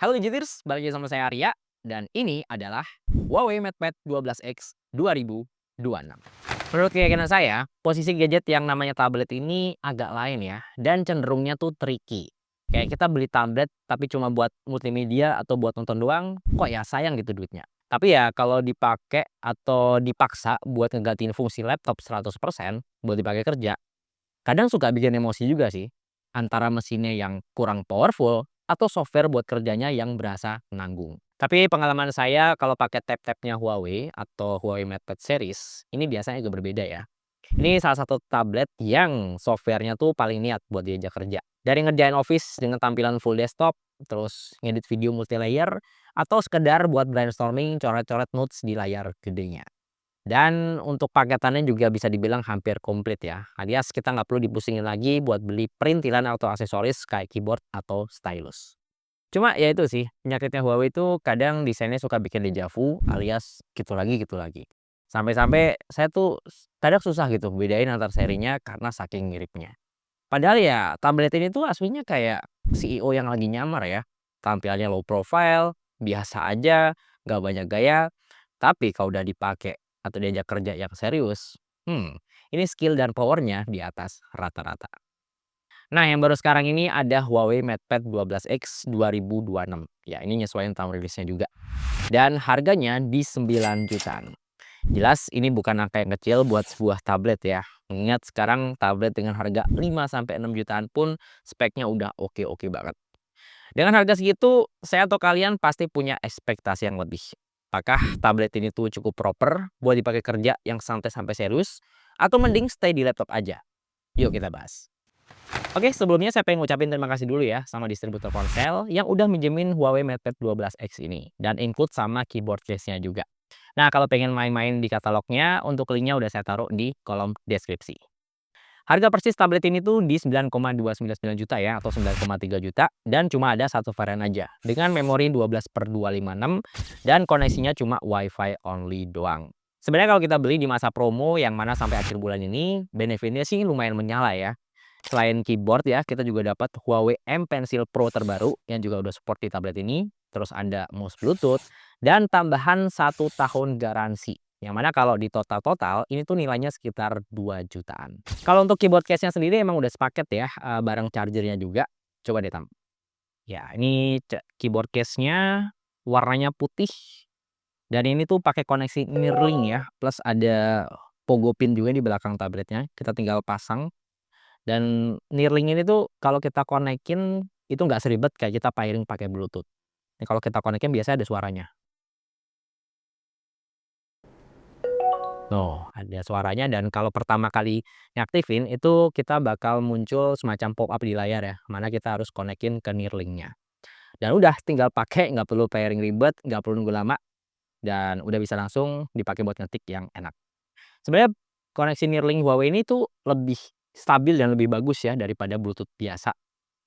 Halo Digiters, balik lagi sama saya Arya, dan ini adalah Huawei MatePad 12X 2026. Menurut keyakinan saya, posisi gadget yang namanya tablet ini agak lain ya, dan cenderungnya tuh tricky. Kayak kita beli tablet tapi cuma buat multimedia atau buat nonton doang, kok ya sayang gitu duitnya. Tapi ya kalau dipakai atau dipaksa buat ngegantiin fungsi laptop 100% buat dipakai kerja, kadang suka bikin emosi juga sih, antara mesinnya yang kurang powerful atau software buat kerjanya yang berasa nanggung. Tapi pengalaman saya kalau pakai tab-tabnya Huawei atau Huawei MatePad series, ini biasanya juga berbeda ya. Ini salah satu tablet yang softwarenya tuh paling niat buat diajak kerja. Dari ngerjain office dengan tampilan full desktop, terus ngedit video multilayer, atau sekedar buat brainstorming coret-coret notes di layar gedenya. Dan untuk paketannya juga bisa dibilang hampir komplit ya, alias kita nggak perlu dipusingin lagi buat beli perintilan atau aksesoris kayak keyboard atau stylus. Cuma ya itu sih, penyakitnya Huawei itu kadang desainnya suka bikin dejavu alias gitu lagi. Sampai-sampai saya tuh kadang susah gitu bedain antar serinya karena saking miripnya. Padahal ya tablet ini tuh aslinya kayak CEO yang lagi nyamar ya. Tampilannya low profile, biasa aja, nggak banyak gaya. Tapi kalau udah dipakai atau diajak kerja yang serius, ini skill dan powernya di atas rata-rata. Nah, yang baru sekarang ini ada Huawei MatePad 12X 2026. Ya, ini nyesuaiin tahun rilisnya juga. Dan harganya di 9 jutaan. Jelas ini bukan angka yang kecil buat sebuah tablet ya. Mengingat sekarang tablet dengan harga 5 sampai 6 jutaan pun speknya udah oke-oke banget. Dengan harga segitu, saya atau kalian pasti punya ekspektasi yang lebih. Apakah tablet ini tuh cukup proper buat dipakai kerja yang santai sampai serius? Atau mending stay di laptop aja? Yuk kita bahas. Oke, sebelumnya saya pengen ngucapin terima kasih dulu ya sama distributor ponsel yang udah minjemin Huawei MatePad 12X ini. Dan include sama keyboard case-nya juga. Nah, kalau pengen main-main di katalognya, untuk linknya udah saya taruh di kolom deskripsi. Harga persis tablet ini tuh di 9,299 juta ya, atau 9,3 juta, dan cuma ada satu varian aja, dengan memori 12/256, dan koneksinya cuma WiFi only doang. Sebenarnya kalau kita beli di masa promo yang mana sampai akhir bulan ini, benefitnya sih lumayan menyala ya. Selain keyboard ya, kita juga dapat Huawei M Pencil Pro terbaru yang juga udah support di tablet ini. Terus ada mouse Bluetooth dan tambahan 1 tahun garansi. Yang mana kalau di total-total ini tuh nilainya sekitar 2 jutaan. Kalau untuk keyboard case-nya sendiri emang udah sepaket ya, bareng chargernya juga. Coba deh ya ini keyboard case-nya warnanya putih dan ini tuh pakai koneksi Neuralink ya, plus ada pogo pin juga di belakang tabletnya. Kita tinggal pasang dan Neuralink ini tuh kalau kita konekin itu nggak seribet kayak kita pairing pakai Bluetooth. Ini kalau kita konekin biasanya ada suaranya. Tuh, ada suaranya dan kalau pertama kali ngaktifin itu kita bakal muncul semacam pop up di layar ya, mana kita harus konekin ke Neuralink-nya. Dan udah tinggal pakai, nggak perlu pairing ribet, nggak perlu nunggu lama, dan udah bisa langsung dipakai buat ngetik yang enak. Sebenarnya koneksi Neuralink Huawei ini tuh lebih stabil dan lebih bagus ya daripada Bluetooth biasa.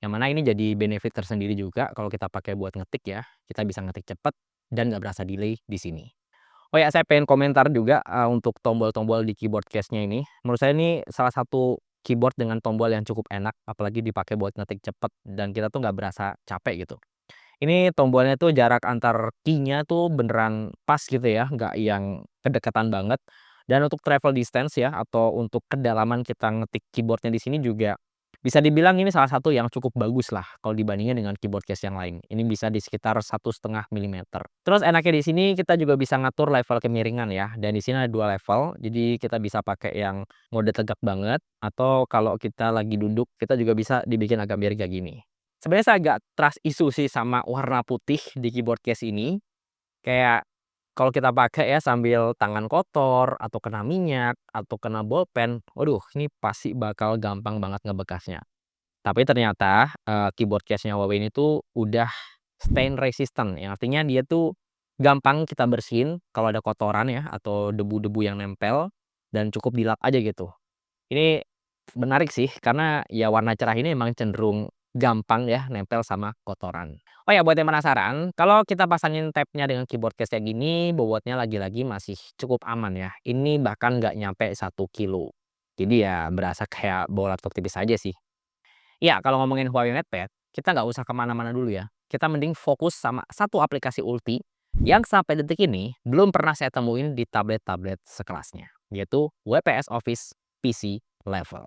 Yang mana ini jadi benefit tersendiri juga kalau kita pakai buat ngetik ya, kita bisa ngetik cepet dan nggak berasa delay di sini. Oh ya, saya pengen komentar juga, untuk tombol-tombol di keyboard case-nya ini. Menurut saya ini salah satu keyboard dengan tombol yang cukup enak, apalagi dipakai buat ngetik cepet dan kita tuh nggak berasa capek gitu. Ini tombolnya tuh jarak antar key-nya tuh beneran pas gitu ya, nggak yang kedekatan banget. Dan untuk travel distance ya, atau untuk kedalaman kita ngetik keyboardnya di sini juga bisa dibilang ini salah satu yang cukup bagus lah kalau dibandingin dengan keyboard case yang lain. Ini bisa di sekitar 1,5 mm. Terus enaknya di sini kita juga bisa ngatur level kemiringan ya. Dan di sini ada 2 level, jadi kita bisa pakai yang mode tegak banget, atau kalau kita lagi duduk kita juga bisa dibikin agak miring kayak gini. Sebenarnya saya agak trust issue sih sama warna putih di keyboard case ini. Kayak kalau kita pakai ya sambil tangan kotor, atau kena minyak, atau kena bolpen, waduh ini pasti bakal gampang banget ngebekasnya. Tapi ternyata, keyboard case-nya Huawei ini tuh udah stain resistant, yang artinya dia tuh gampang kita bersihin kalau ada kotoran ya, atau debu-debu yang nempel, dan cukup dilap aja gitu. Ini menarik sih, karena ya warna cerah ini emang cenderung gampang ya nempel sama kotoran. Oh ya, buat yang penasaran, kalau kita pasangin tab-nya dengan keyboard case kayak gini, bobotnya lagi-lagi masih cukup aman ya. Ini bahkan nggak nyampe 1 kilo. Jadi ya berasa kayak bawa laptop tipis aja sih. Ya kalau ngomongin Huawei MatePad, kita nggak usah kemana mana dulu ya. kita mending fokus sama satu aplikasi ulti yang sampai detik ini belum pernah saya temuin di tablet-tablet sekelasnya, yaitu WPS Office PC Level.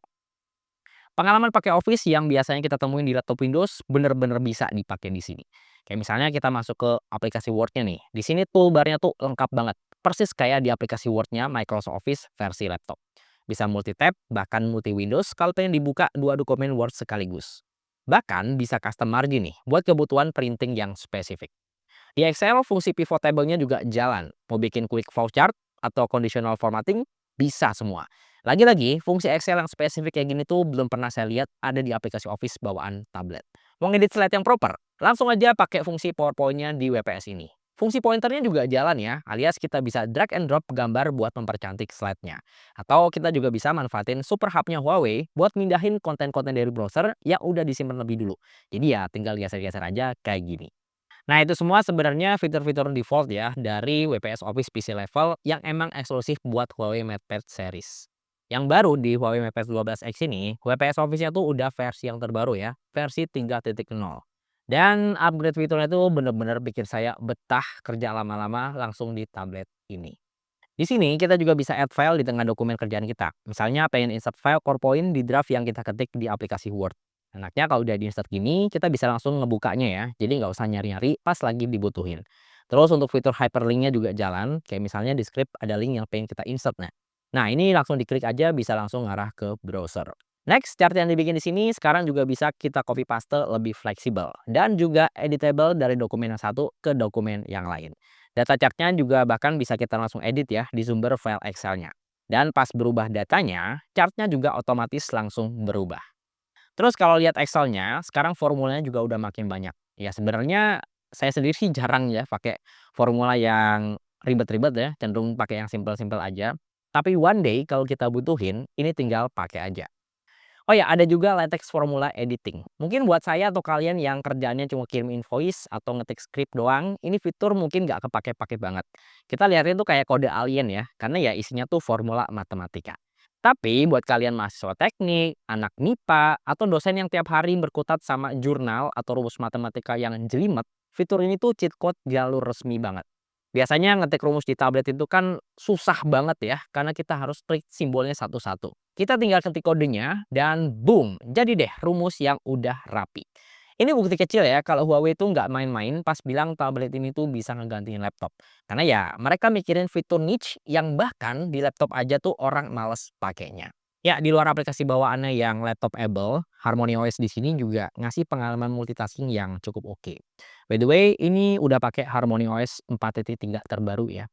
Pengalaman pakai Office yang biasanya kita temuin di laptop Windows bener-bener bisa dipakai di sini. Kayak misalnya kita masuk ke aplikasi Word-nya nih. Di sini toolbar-nya tuh lengkap banget. Persis kayak di aplikasi Word-nya Microsoft Office versi laptop. Bisa multi-tab, bahkan multi-Windows kalau pengen dibuka dua dokumen Word sekaligus. Bahkan bisa custom margin nih buat kebutuhan printing yang spesifik. Di Excel, fungsi pivot table-nya juga jalan. Mau bikin quick flow chart atau conditional formatting, bisa semua. Lagi-lagi, fungsi Excel yang spesifik kayak gini tuh belum pernah saya lihat ada di aplikasi Office bawaan tablet. Mau ngedit slide yang proper, langsung aja pakai fungsi PowerPoint-nya di WPS ini. Fungsi pointernya juga jalan ya, alias kita bisa drag and drop gambar buat mempercantik slide-nya. Atau kita juga bisa manfaatin Super Hub-nya Huawei buat mindahin konten-konten dari browser yang udah disimpan lebih dulu. Jadi ya tinggal geser-geser aja kayak gini. Nah, itu semua sebenarnya fitur-fitur default ya dari WPS Office PC Level yang emang eksklusif buat Huawei MatePad series. Yang baru di Huawei MatePad 12X ini, WPS Office-nya tuh udah versi yang terbaru ya, versi 3.0. Dan upgrade fiturnya tuh bener-bener bikin saya betah kerja lama-lama langsung di tablet ini. Di sini kita juga bisa add file di tengah dokumen kerjaan kita. Misalnya pengen insert file PowerPoint di draft yang kita ketik di aplikasi Word. Enaknya kalau udah di-insert gini, kita bisa langsung ngebukanya ya. Jadi nggak usah nyari-nyari pas lagi dibutuhin. Terus untuk fitur hyperlink-nya juga jalan. Kayak misalnya di script ada link yang pengen kita insert. Nah, ini langsung diklik aja bisa langsung ngarah ke browser. Next, chart yang dibikin di sini sekarang juga bisa kita copy paste lebih fleksibel dan juga editable dari dokumen yang satu ke dokumen yang lain. Data chartnya juga bahkan bisa kita langsung edit ya di sumber file Excel-nya. Dan pas berubah datanya, chartnya juga otomatis langsung berubah. Terus kalau lihat Excel-nya, sekarang formulanya juga udah makin banyak. Ya sebenarnya saya sendiri sih jarang ya pakai formula yang ribet-ribet ya, cenderung pakai yang simpel-simpel aja. Tapi one day kalau kita butuhin, ini tinggal pakai aja. Oh ya, ada juga LaTeX formula editing. Mungkin buat saya atau kalian yang kerjaannya cuma kirim invoice atau ngetik script doang, ini fitur mungkin nggak kepake-pake banget. Kita lihatnya tuh kayak kode alien ya, karena ya isinya tuh formula matematika. Tapi buat kalian mahasiswa teknik, anak MIPA, atau dosen yang tiap hari berkutat sama jurnal atau rumus matematika yang jelimet, fitur ini tuh cheat code jalur resmi banget. Biasanya ngetik rumus di tablet itu kan susah banget ya, karena kita harus klik simbolnya satu-satu. Kita tinggal ketik kodenya dan boom, jadi deh rumus yang udah rapi. Ini bukti kecil ya kalau Huawei itu nggak main-main pas bilang tablet ini tuh bisa ngegantiin laptop. Karena ya mereka mikirin fitur niche yang bahkan di laptop aja tuh orang males pakainya. Ya, di luar aplikasi bawaannya yang laptopable, HarmonyOS di sini juga ngasih pengalaman multitasking yang cukup oke. By the way, ini udah pakai HarmonyOS 4.3 terbaru ya.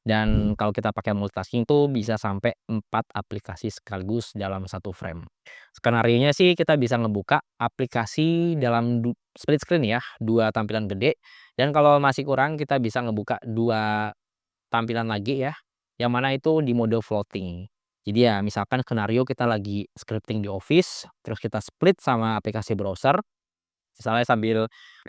Dan kalau kita pakai multitasking tuh bisa sampai 4 aplikasi sekaligus dalam satu frame. Skenarionya sih kita bisa ngebuka aplikasi dalam split screen ya, 2 tampilan gede. Dan kalau masih kurang kita bisa ngebuka 2 tampilan lagi ya, yang mana itu di mode floating. Jadi ya misalkan skenario kita lagi scripting di Office, terus kita split sama aplikasi browser, misalnya sambil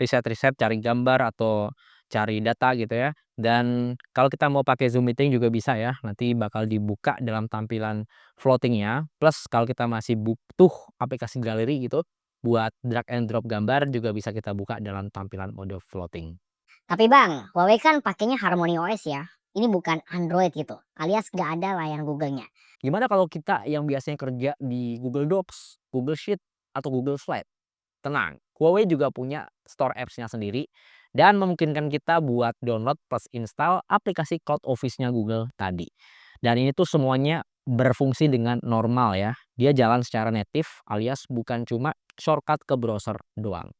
riset-riset cari gambar atau cari data gitu ya. Dan kalau kita mau pakai Zoom meeting juga bisa ya, nanti bakal dibuka dalam tampilan floating-nya. Plus kalau kita masih butuh aplikasi galeri gitu, buat drag and drop gambar juga bisa kita buka dalam tampilan mode floating. Tapi Bang, Huawei kan pakainya Harmony OS ya. Ini bukan Android gitu, alias gak ada layar Google-nya. Gimana kalau kita yang biasanya kerja di Google Docs, Google Sheet, atau Google Slide? Tenang, Huawei juga punya store apps-nya sendiri dan memungkinkan kita buat download plus install aplikasi Cloud Office-nya Google tadi. Dan ini tuh semuanya berfungsi dengan normal ya. Dia jalan secara native alias bukan cuma shortcut ke browser doang.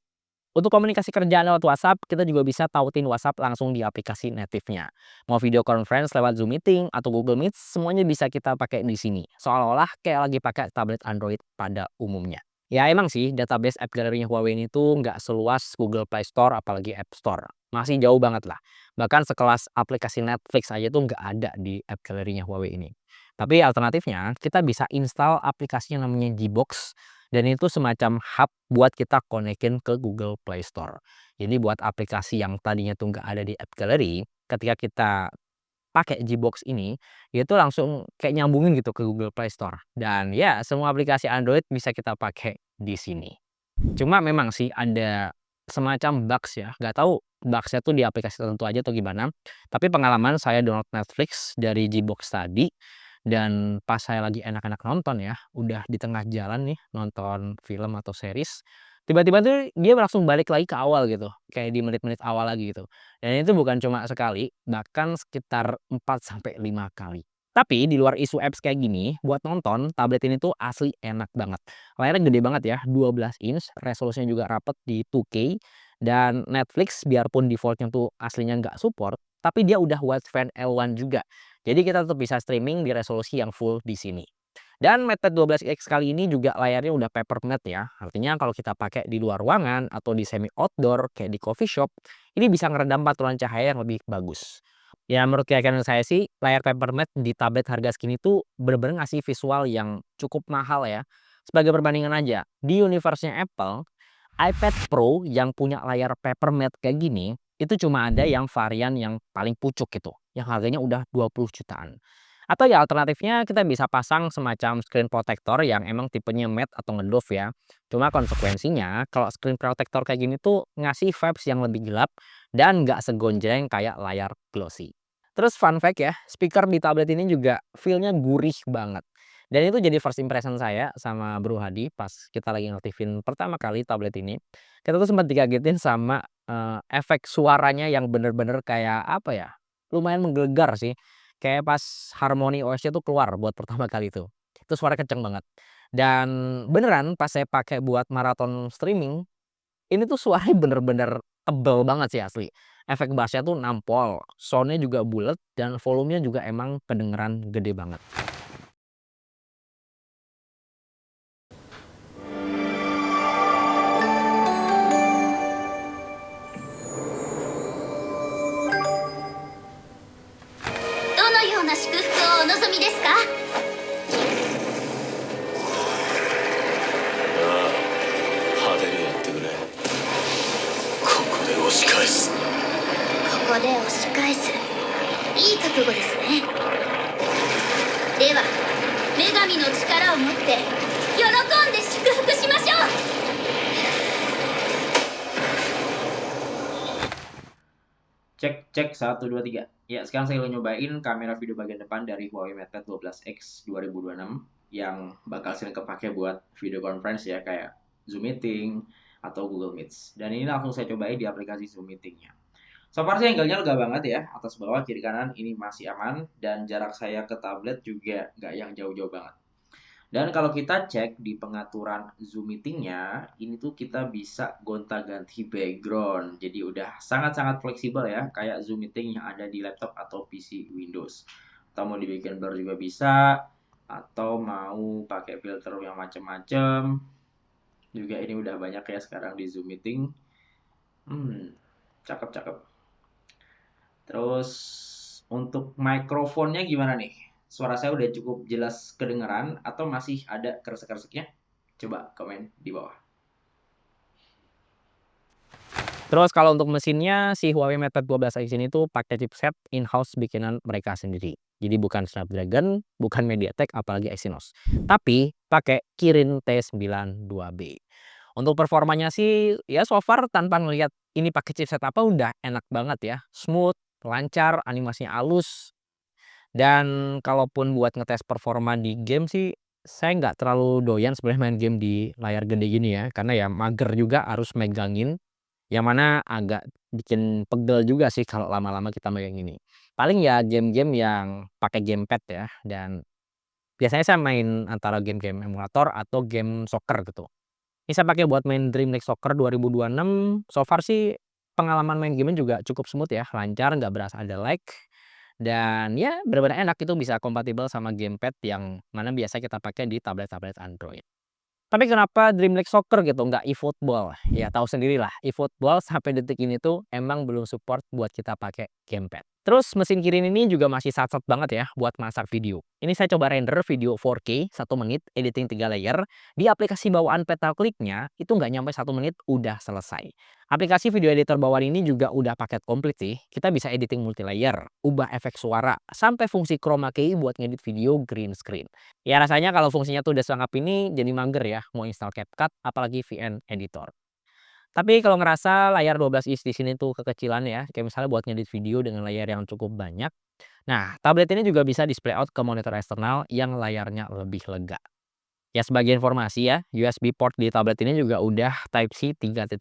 Untuk komunikasi kerjaan lewat WhatsApp, kita juga bisa tautin WhatsApp langsung di aplikasi native-nya. Mau video conference lewat Zoom Meeting atau Google Meet, semuanya bisa kita pakai di sini. Seolah-olah kayak lagi pakai tablet Android pada umumnya. Ya emang sih, database app galerinya Huawei ini tuh nggak seluas Google Play Store apalagi App Store. Masih jauh banget lah. Bahkan sekelas aplikasi Netflix aja tuh nggak ada di app galerinya Huawei ini. Tapi alternatifnya, kita bisa install aplikasi yang namanya Gbox dan itu semacam hub buat kita konekin ke Google Play Store. Jadi buat aplikasi yang tadinya tuh nggak ada di App Gallery, ketika kita pakai Gbox ini, itu langsung kayak nyambungin gitu ke Google Play Store. Dan ya semua aplikasi Android bisa kita pakai di sini. Cuma memang sih ada semacam bugs ya, nggak tahu bugs-nya tuh di aplikasi tertentu aja atau gimana, tapi pengalaman saya download Netflix dari Gbox tadi, dan pas saya lagi enak-enak nonton ya, udah di tengah jalan nih nonton film atau series, tiba-tiba tuh dia langsung balik lagi ke awal gitu, kayak di menit-menit awal lagi gitu. Dan itu bukan cuma sekali, bahkan sekitar 4 sampai 5 kali. Tapi di luar isu apps kayak gini, buat nonton tablet ini tuh asli enak banget. Layarnya gede banget ya, 12 inch, resolusinya juga rapet di 2K, dan Netflix biarpun defaultnya tuh aslinya nggak support, tapi dia udah widescreen L1 juga. Jadi kita tetap bisa streaming di resolusi yang full di sini. Dan MatePad 12X kali ini juga layarnya udah paper matte ya. Artinya kalau kita pakai di luar ruangan atau di semi outdoor kayak di coffee shop, ini bisa ngeredam pantulan cahaya yang lebih bagus. Ya menurut keyakinan saya sih, layar paper matte di tablet harga segini tuh bener-bener ngasih visual yang cukup mahal ya. Sebagai perbandingan aja, di universe-nya Apple, iPad Pro yang punya layar paper matte kayak gini, itu cuma ada yang varian yang paling pucuk gitu, yang harganya udah 20 jutaan. Atau ya alternatifnya kita bisa pasang semacam screen protector yang emang tipenya matte atau ngedoff ya. Cuma konsekuensinya kalau screen protector kayak gini tuh ngasih vibes yang lebih gelap dan nggak segonjreng kayak layar glossy. Terus fun fact ya, speaker di tablet ini juga feel-nya gurih banget. Dan itu jadi first impression saya sama Bro Hadi pas kita lagi ngaktifin pertama kali tablet ini. Kita tuh sempat dikagetin sama, efek suaranya yang bener-bener kayak apa ya, lumayan menggelegar sih. Kayak pas Harmony OS-nya tuh keluar buat pertama kali tuh. Itu suaranya kenceng banget. Dan beneran pas saya pakai buat maraton streaming, ini tuh suaranya bener-bener tebel banget sih asli. Efek bass-nya tuh nampol, sound-nya juga bulet, dan volumenya juga emang kedengeran gede banget. どのような祝福をお望みですか？派手にやってくれ。ここで押し返す。ここで押し返す。いい覚悟ですね。では女神の力を持って喜んで祝福しましょう。Cek cek 1 2 3. Ya, sekarang saya nyobain kamera video bagian depan dari Huawei MatePad 12X 2026 yang bakal sering kepake buat video conference ya kayak Zoom Meeting atau Google Meets. Dan ini langsung saya cobain di aplikasi Zoom Meeting-nya. So far sih angle-nya lega banget ya, atas bawah kiri kanan ini masih aman dan jarak saya ke tablet juga nggak yang jauh-jauh banget. Dan kalau kita cek di pengaturan Zoom Meeting-nya, ini tuh kita bisa gonta-ganti background. Jadi udah sangat-sangat fleksibel ya, kayak Zoom Meeting yang ada di laptop atau PC Windows. Atau mau dibikin blur juga bisa, atau mau pakai filter yang macem-macem. Juga ini udah banyak ya sekarang di Zoom Meeting. Cakep-cakep. Terus untuk mikrofonnya gimana nih? Suara saya udah cukup jelas kedengeran atau masih ada kresek-kreseknya? Coba komen di bawah. Terus kalau untuk mesinnya si Huawei MatePad 12X ini tuh pakai chipset in-house bikinan mereka sendiri. Jadi bukan Snapdragon, bukan MediaTek, apalagi Exynos. Tapi pakai Kirin T92B. Untuk performanya sih ya so far tanpa ngelihat ini pakai chipset apa udah enak banget ya. Smooth, lancar, animasinya halus. Dan kalaupun buat ngetes performa di game sih, saya nggak terlalu doyan sebenarnya main game di layar gede gini ya, karena ya mager juga harus megangin, yang mana agak bikin pegel juga sih kalau lama-lama kita megang ini. Paling ya game-game yang pakai gamepad ya, dan biasanya saya main antara game-game emulator atau game soccer gitu. Ini saya pakai buat main Dream League Soccer 2026, so far sih pengalaman main game juga cukup smooth ya, lancar, nggak berasa ada lag. Dan ya bener-bener enak, itu bisa kompatibel sama gamepad yang mana biasa kita pakai di tablet-tablet Android. Tapi kenapa Dream League Soccer gitu, nggak eFootball? Ya tahu sendirilah, eFootball sampai detik ini tuh emang belum support buat kita pakai gamepad. Terus mesin Kirin ini juga masih sat-sat banget ya buat masak video. Ini saya coba render video 4K 1 menit, editing 3 layer. Di aplikasi bawaan pay-per-click-nya itu nggak nyampe 1 menit udah selesai. Aplikasi video editor bawaan ini juga udah paket komplit sih. Kita bisa editing multi-layer, ubah efek suara, sampai fungsi chroma key buat ngedit video green screen. Ya rasanya kalau fungsinya tuh udah selengkap ini jadi mager ya mau install CapCut apalagi VN Editor. Tapi kalau ngerasa layar 12 inch di sini tuh kekecilan ya, kayak misalnya buat ngedit video dengan layar yang cukup banyak. Nah, tablet ini juga bisa display out ke monitor eksternal yang layarnya lebih lega. Ya sebagai informasi ya, USB port di tablet ini juga udah Type-C 3.1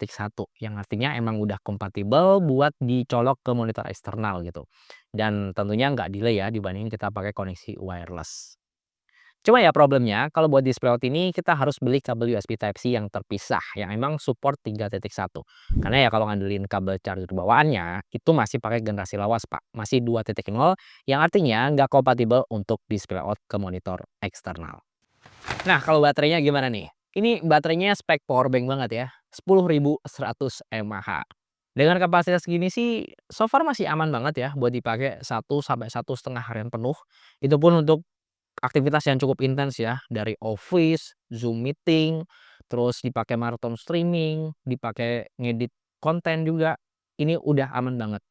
yang artinya emang udah kompatibel buat dicolok ke monitor eksternal gitu. Dan tentunya nggak delay ya dibanding kita pakai koneksi wireless. Cuma ya problemnya kalau buat display out ini kita harus beli kabel USB Type-C yang terpisah yang emang support 3.1. Karena ya kalau ngandelin kabel charger bawaannya itu masih pakai generasi lawas Pak, masih 2.0 yang artinya nggak kompatibel untuk display out ke monitor eksternal. Nah, kalau baterainya gimana nih? Ini baterainya spek power bank banget ya, 10.100 mAh. Dengan kapasitas segini sih, so far masih aman banget ya buat dipakai 1 sampai 1,5 harian penuh. Itu pun untuk aktivitas yang cukup intens ya, dari office, Zoom meeting, terus dipakai marathon streaming, dipakai ngedit konten juga. Ini udah aman banget.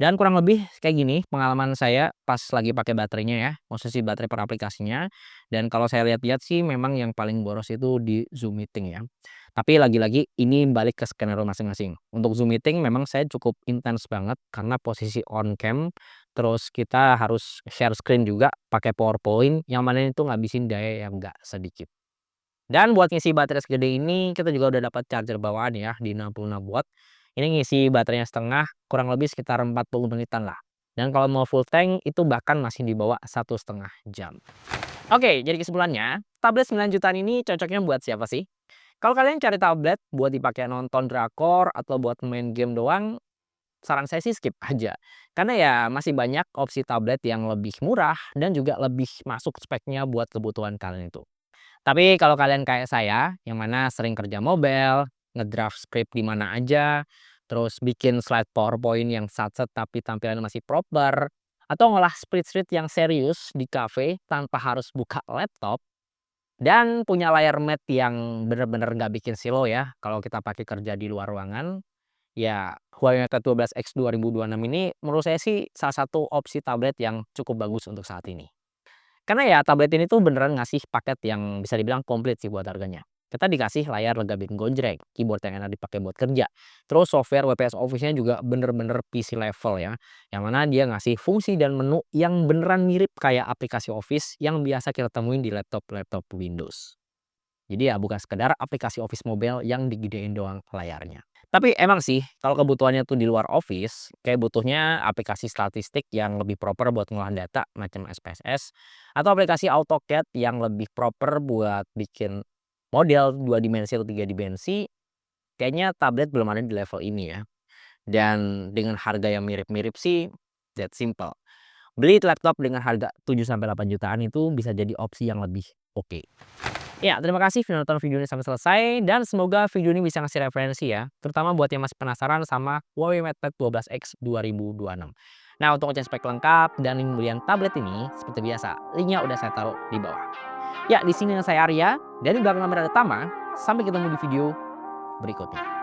Dan kurang lebih kayak gini pengalaman saya pas lagi pakai baterainya ya, posisi baterai per aplikasinya. Dan kalau saya lihat-lihat sih memang yang paling boros itu di Zoom Meeting ya. Tapi lagi-lagi ini balik ke skenario masing-masing. Untuk Zoom Meeting memang saya cukup intens banget karena posisi on cam, terus kita harus share screen juga pakai PowerPoint yang mana itu ngabisin daya yang enggak sedikit. Dan buat ngisi baterai segede ini kita juga udah dapat charger bawaan ya di 66 watt. Ini ngisi baterainya setengah kurang lebih sekitar 40 menitan lah. Dan kalau mau full tank itu bahkan masih di bawah 1,5 jam. Oke, jadi kesimpulannya, tablet 9 jutaan ini cocoknya buat siapa sih? Kalau kalian cari tablet buat dipakai nonton drakor atau buat main game doang, saran saya sih skip aja. Karena ya masih banyak opsi tablet yang lebih murah dan juga lebih masuk speknya buat kebutuhan kalian itu. Tapi kalau kalian kayak saya, yang mana sering kerja mobile, ngedraft script di mana aja, terus bikin slide PowerPoint yang satset tapi tampilannya masih proper, atau ngolah spreadsheet yang serius di cafe tanpa harus buka laptop, dan punya layar matte yang bener-bener nggak bikin silo ya, kalau kita pakai kerja di luar ruangan, ya Huawei Mate 12X 2026 ini menurut saya sih salah satu opsi tablet yang cukup bagus untuk saat ini. Karena ya tablet ini tuh beneran ngasih paket yang bisa dibilang komplit sih buat harganya. Kita dikasih layar legabin gonjreng, keyboard yang enak dipakai buat kerja. Terus software WPS Office-nya juga bener-bener PC level ya. Yang mana dia ngasih fungsi dan menu yang beneran mirip kayak aplikasi Office yang biasa kita temuin di laptop-laptop Windows. Jadi ya bukan sekedar aplikasi Office mobile yang digedein doang layarnya. Tapi emang sih kalau kebutuhannya tuh di luar Office, kayak butuhnya aplikasi statistik yang lebih proper buat ngolahin data macam SPSS atau aplikasi AutoCAD yang lebih proper buat bikin model 2 dimensi atau 3 dimensi, kayaknya tablet belum ada di level ini ya. Dan dengan harga yang mirip-mirip sih, that simple. Beli laptop dengan harga 7 sampai 8 jutaan itu bisa jadi opsi yang lebih oke. Ya, terima kasih sudah nonton video ini sampai selesai dan semoga video ini bisa ngasih referensi ya, terutama buat yang masih penasaran sama Huawei MatePad 12X 2026. Nah, untuk ngecek spek lengkap dan pembelian tablet ini seperti biasa, linknya udah saya taruh di bawah. Ya, di sini saya Arya dari belakang kamera ada Tama. Sampai ketemu di video berikutnya.